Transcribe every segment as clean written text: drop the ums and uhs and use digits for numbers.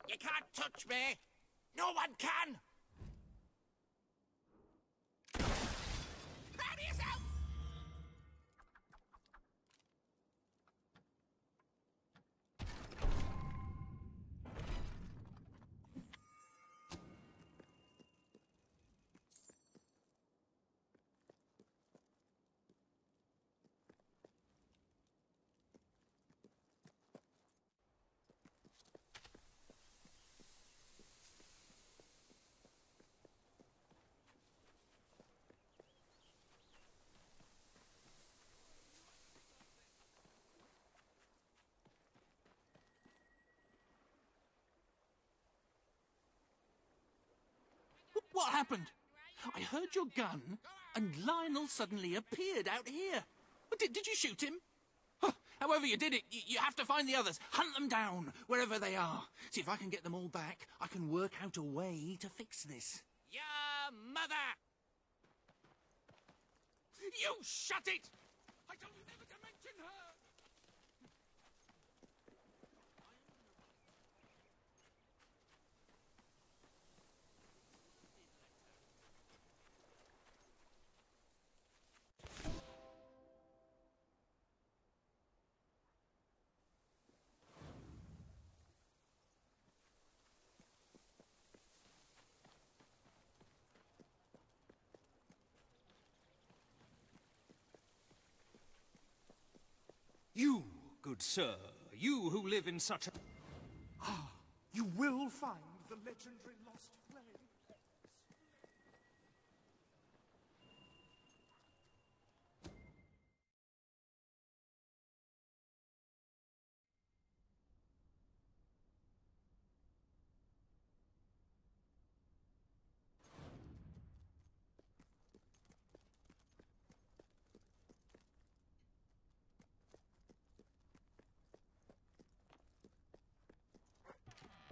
You can't touch me! No one can! Proud of yourself! What happened? I heard your gun, and Lionel suddenly appeared out here. Did you shoot him? However you did it, you have to find the others. Hunt them down, wherever they are. See, if I can get them all back, I can work out a way to fix this. Your mother! You shut it! I told you never to mention her! You, good sir, you who live in such a... Ah, you will find the legendary lost flame.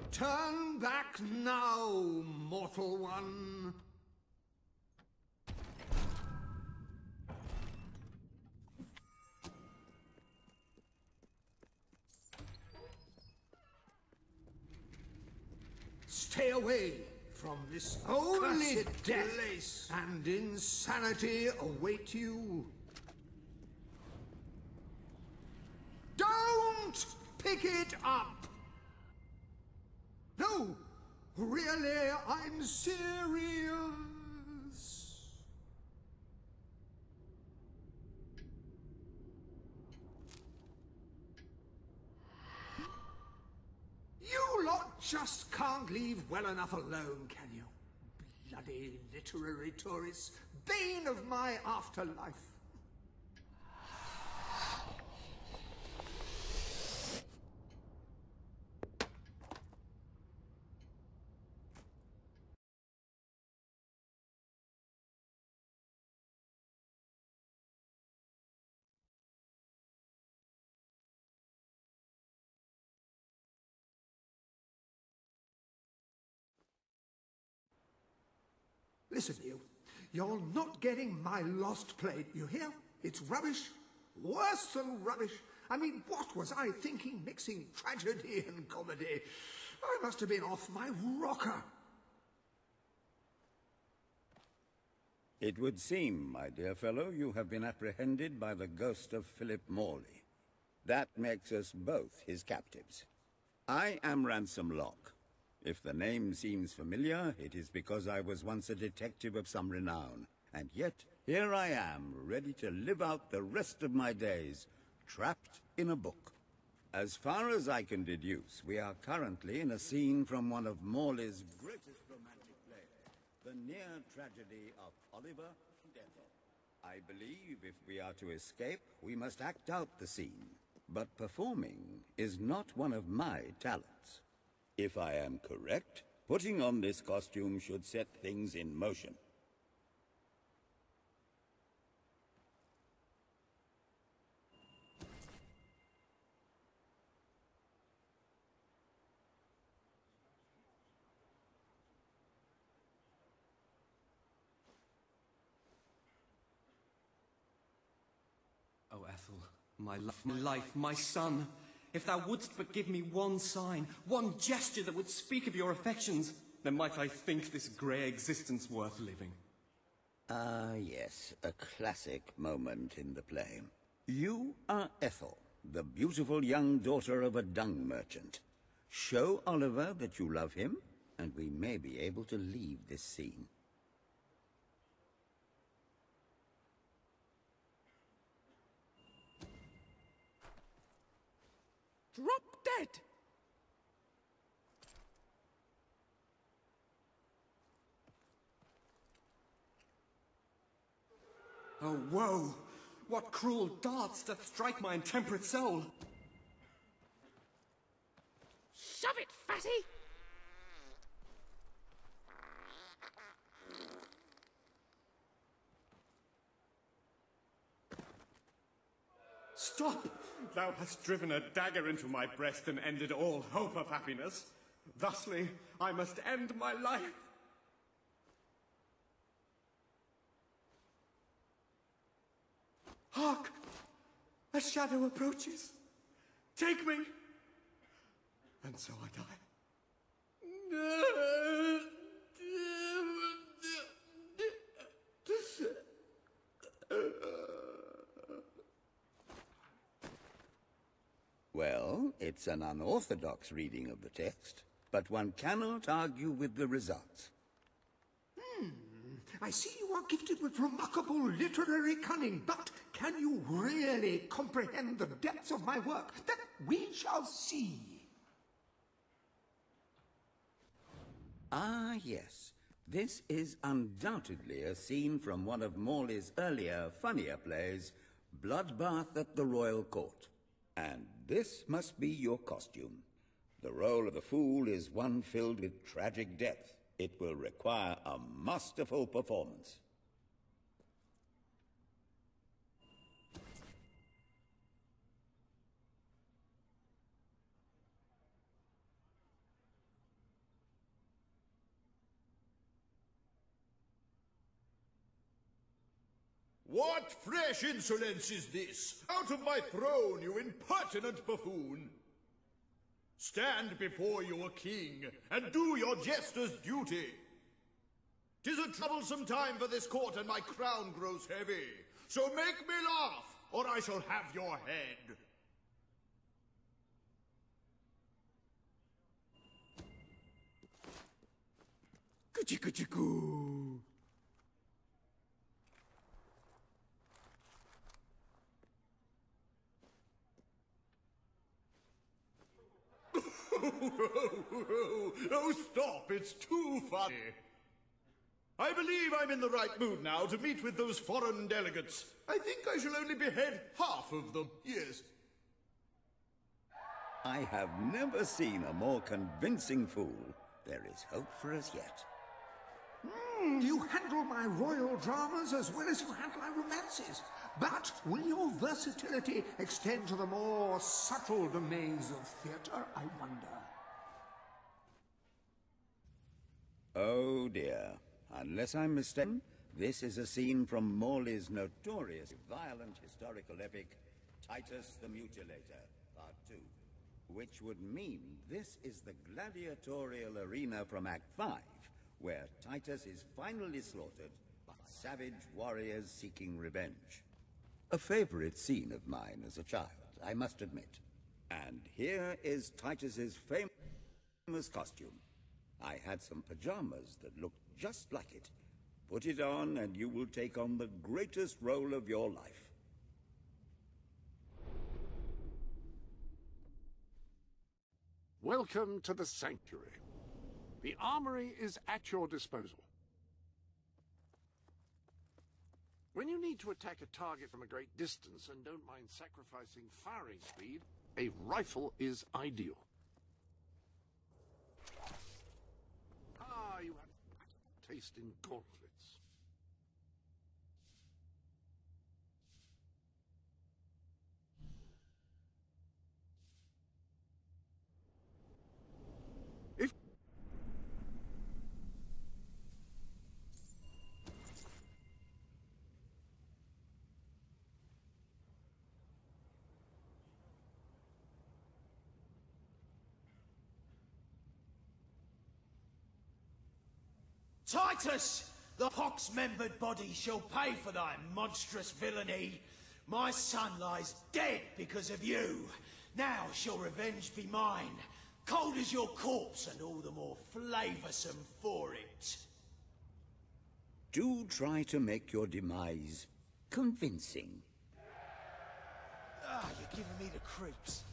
Turn back now, mortal one. Stay away from this only death place, and insanity await you. Don't pick it up! No, really, I'm serious. You lot just can't leave well enough alone, can you? Bloody literary tourists, bane of my afterlife. Listen, you. You're not getting my lost plate, you hear? It's rubbish. Worse than rubbish. I mean, what was I thinking mixing tragedy and comedy? I must have been off my rocker. It would seem, my dear fellow, you have been apprehended by the ghost of Philip Morley. That makes us both his captives. I am Ransom Locke. If the name seems familiar, it is because I was once a detective of some renown. And yet, here I am, ready to live out the rest of my days, trapped in a book. As far as I can deduce, we are currently in a scene from one of Morley's greatest romantic plays, the near tragedy of Oliver Denton. I believe if we are to escape, we must act out the scene. But performing is not one of my talents. If I am correct, putting on this costume should set things in motion. Oh, Ethel, my life, my son. If thou wouldst but give me one sign, one gesture that would speak of your affections, then might I think this grey existence worth living. Ah, yes, a classic moment in the play. You are Ethel, the beautiful young daughter of a dung merchant. Show Oliver that you love him, and we may be able to leave this scene. Drop dead! Oh, woe! What cruel darts doth strike my intemperate soul! Shove it, fatty! Stop! Thou hast driven a dagger into my breast and ended all hope of happiness. Thusly, I must end my life. Hark! A shadow approaches. Take me! And so I die. Well, it's an unorthodox reading of the text, but one cannot argue with the results. I see you are gifted with remarkable literary cunning, but can you really comprehend the depths of my work? That we shall see. Ah, yes. This is undoubtedly a scene from one of Morley's earlier, funnier plays, Bloodbath at the Royal Court. And this must be your costume. The role of the fool is one filled with tragic depth. It will require a masterful performance. What fresh insolence is this? Out of my throne, you impertinent buffoon! Stand before your king, and do your jester's duty. 'Tis a troublesome time for this court, and my crown grows heavy. So make me laugh, or I shall have your head. Kuchi-kuchi-koo. Oh, stop, it's too funny. I believe I'm in the right mood now to meet with those foreign delegates. I think I shall only behead half of them, yes. I have never seen a more convincing fool. There is hope for us yet. You handle my royal dramas as well as you handle my romances. But will your versatility extend to the more subtle domains of theatre, I wonder? Oh dear. Unless I'm mistaken, this is a scene from Morley's notorious violent historical epic, Titus the Mutilator, Part 2. Which would mean this is the gladiatorial arena from Act 5, where Titus is finally slaughtered by savage warriors seeking revenge. A favorite scene of mine as a child, I must admit. And here is Titus's famous costume. I had some pajamas that looked just like it. Put it on and you will take on the greatest role of your life. Welcome to the Sanctuary. The armory is at your disposal. When you need to attack a target from a great distance and don't mind sacrificing firing speed, a rifle is ideal. Ah, you have taste in gauntlets. If Titus, the pox-membered body shall pay for thy monstrous villainy. My son lies dead because of you. Now shall revenge be mine, cold as your corpse and all the more flavoursome for it. Do try to make your demise convincing. Ah, you're giving me the creeps.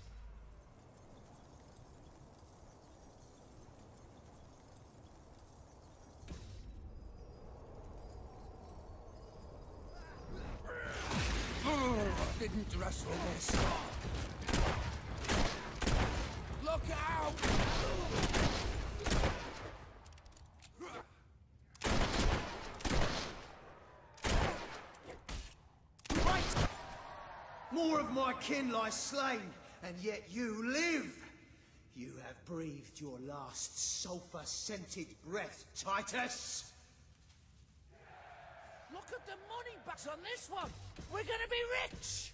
Didn't wrestle this. Look out! Right! More of my kin lie slain, and yet you live. You have breathed your last sulphur-scented breath, Titus. Look at the money bags on this one. We're gonna be rich.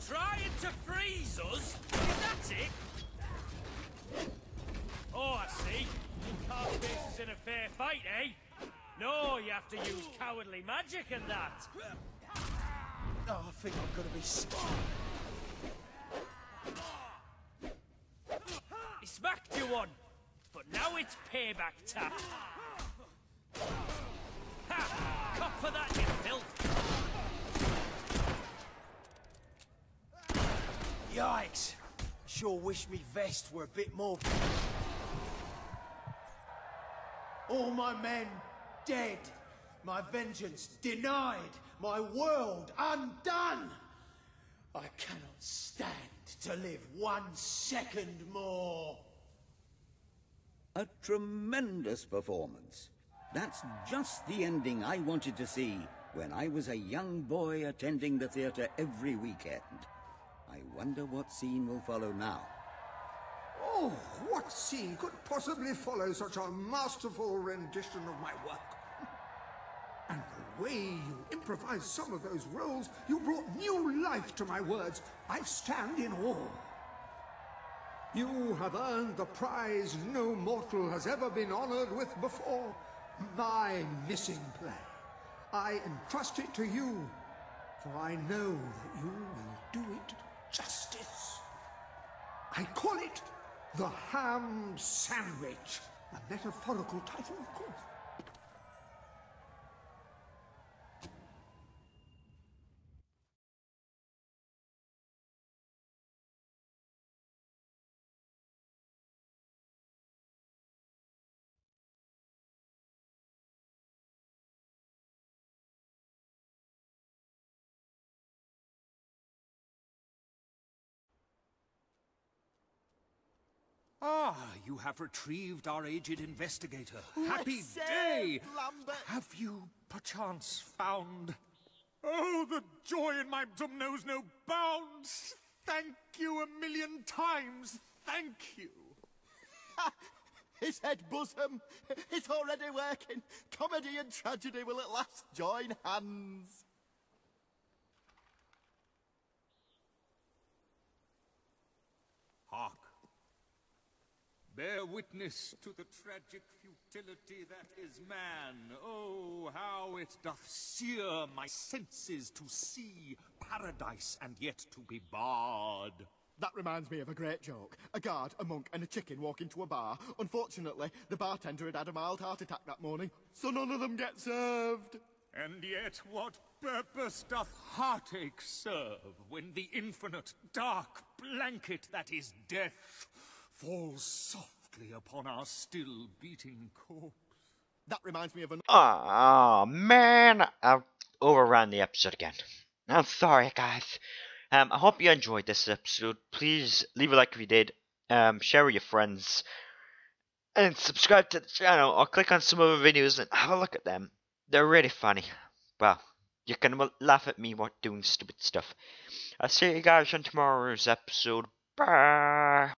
Trying to freeze us? Is that it? Oh, I see. You can't face us in a fair fight, eh? No, you have to use cowardly magic and that. Oh, I think I'm gonna be He smacked you one, but now it's payback time. Ha! Cop for that, you filth! Yikes! Sure wish me vest were a bit more. All my men dead, my vengeance denied, my world undone. I cannot stand to live 1 second more. A tremendous performance. That's just the ending I wanted to see when I was a young boy attending the theatre every weekend. I wonder what scene will follow now. Oh, what scene could possibly follow such a masterful rendition of my work? And the way you improvised some of those roles, you brought new life to my words. I stand in awe. You have earned the prize no mortal has ever been honored with before. My missing play. I entrust it to you, for I know that you will do it justice. I call it The Ham Sandwich. A metaphorical title, of course. Ah, you have retrieved our aged investigator. Happy day! Lambert. Have you, perchance, found... Oh, the joy in my bosom knows no bounds! Thank you 1,000,000 times! Thank you! His head bosom. It's already working. Comedy and tragedy will at last join hands. Hark! Bear witness to the tragic futility that is man. Oh, how it doth sear my senses to see paradise and yet to be barred. That reminds me of a great joke. A guard, a monk, and a chicken walk into a bar. Unfortunately, the bartender had had a mild heart attack that morning, so none of them get served. And yet what purpose doth heartache serve when the infinite dark blanket that is death falls softly upon our still beating corpse? That reminds me of an... Oh man, I overran the episode again. I'm sorry, guys. I hope you enjoyed this episode. Please leave a like if you did. Share with your friends. And subscribe to the channel or click on some other videos and have a look at them. They're really funny. Well, you can laugh at me while doing stupid stuff. I'll see you guys on tomorrow's episode. Bye.